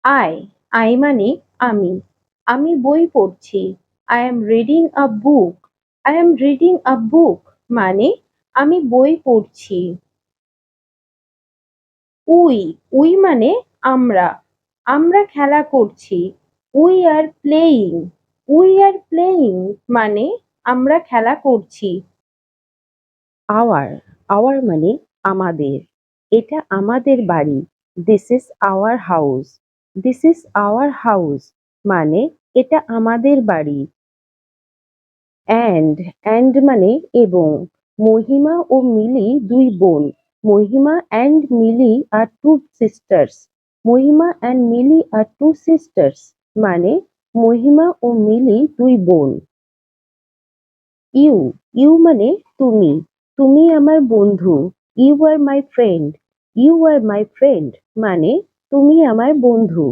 I I মানে আমি আমি বই পড়ছি। I am reading a book. I am reading a book মানে আমি বই পড়ছি। উই উই মানে আমরা আমরা খেলা করছি। We are playing. We are playing মানে আমরা খেলা করছি। আওয়ার আওয়ার মানে আমাদের। এটা আমাদের বাড়ি। This is our house. This is our house মানে এটা আমাদের বাড়ি। অ্যান্ড মানে এবং। মহিমা ও মিলি দুই বোন। Mahima and Mili are two sisters. Mahima and Mili are two sisters মানে মহিমা ও মিলি দুই বোন। ইউ ইউ মানে তুমি। তুমি আমার বন্ধু। You are my friend. You are my friend মানে তুমি আমার বন্ধু।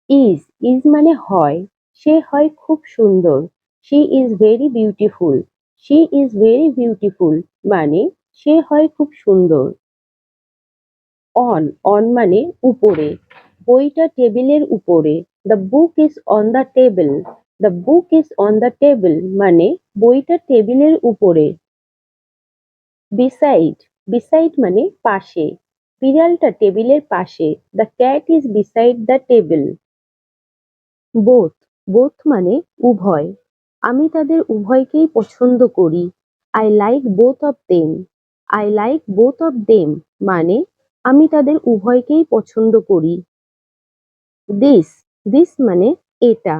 ইজ ইজ মানে হয়। সে হয় খুব সুন্দর। She is very beautiful. She is very beautiful মানে সে হয় খুব সুন্দর। অন অন মানে উপরে। বইটা টেবিলের উপরে। The book is on the table. The book is on the table মানে বইটা টেবিলের উপরে। বিসাইড বিসাইড মানে পাশে। বিড়ালটা টেবিলের পাশে। The cat is beside the table. Both both মানে উভয়। আমি তাদের উভয়কেই পছন্দ করি। I like both of them. I like both of them মানে আমি তাদের উভয়কেই পছন্দ করি। দিস দিস মানে এটা।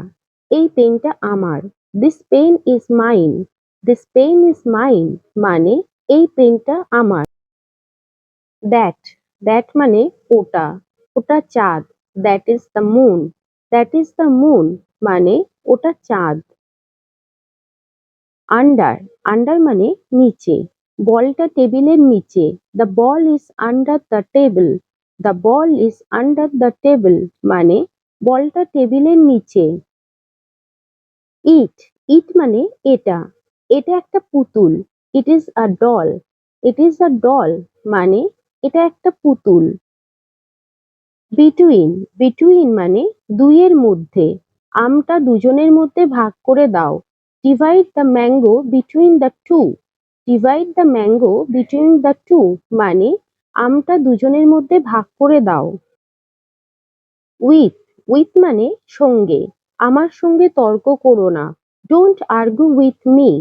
এই পেনটা আমার। This pen is mine. This pen is mine মানে এই পেনটা আমার। দ্যাট দ্যাট মানে ওটা। ওটা চাঁদ। That is the moon. That is the moon মানে ওটা চাঁদ। আন্ডার আন্ডার মানে নিচে। বলটা টেবিলের নিচে। The ball is under the table. The ball is under the table মানে বলটা টেবিলের নিচে। ইট ইট মানে এটা। এটা একটা পুতুল। It is a doll. It is a doll মানে এটা একটা পুতুল। বিটুইন বিটুইন মানে দুইয়ের মধ্যে। আমটা দুজনের মধ্যে ভাগ করে দাও। Divide the mango between the two. Divide the mango between the two মানে আমটা দুজনের মধ্যে ভাগ করে দাও। উইথ উইথ মানে সঙ্গে। আমার সঙ্গে তর্ক করো না। Don't argue with me.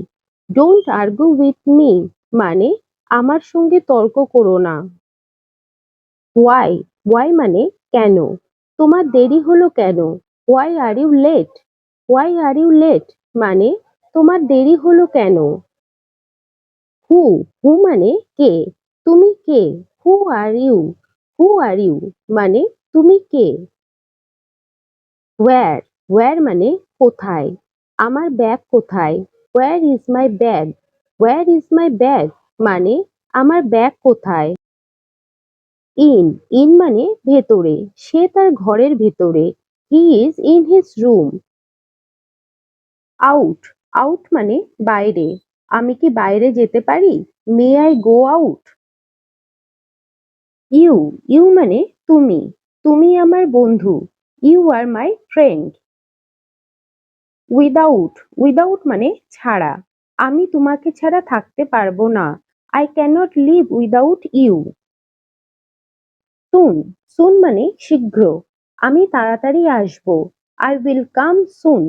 Don't argue with me মানে আমার সঙ্গে তর্ক করো না। ওয়াই ওয়াই মানে কেন। তোমার দেরি হলো কেন। Why are you late. Why are you late মানে তোমার দেরি হলো কেন। হু হু মানে কে। তুমি কে। হু are you. Who are you মানে তুমি কে। ওয়্যার ওয়্যার মানে কোথায়। আমার ব্যাগ কোথায়। Where is my bag. Where is my bag মানে আমার ব্যাগ কোথায়। ইন ইন মানে ভেতরে। সে তার ঘরের ভেতরে। He is in his room. Out out মানে বাইরে। আমি কি বাইরে যেতে পারি। May I go out. You you মানে তুমি। তুমি আমার বন্ধু। You are my friend. Without without মানে ছাড়া। আমি তোমাকে ছাড়া থাকতে পারবো না। I cannot live without you. Soon soon মানে শীঘ্র। আমি তাড়াতাড়ি আসবো। I will come soon.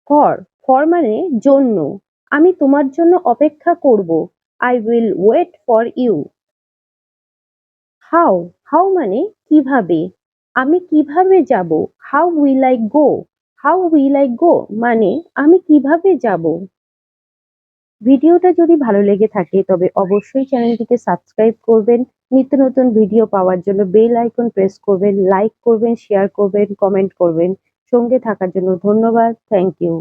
For for মানে জন্য। আমি তোমার জন্য অপেক্ষা করব। I will wait for you. How how মানে কিভাবে। আমি কিভাবে যাব। How will I go. How will I go মানে আমি কিভাবে যাব। ভিডিওটা যদি ভালো লেগে থাকে তবে অবশ্যই চ্যানেলটিকে সাবস্ক্রাইব করবেন। নিত্য নতুন ভিডিও পাওয়ার জন্য বেল আইকন প্রেস করবেন, লাইক করবেন, শেয়ার করবেন, কমেন্ট করবেন। সঙ্গে থাকার জন্য ধন্যবাদ। Thank you.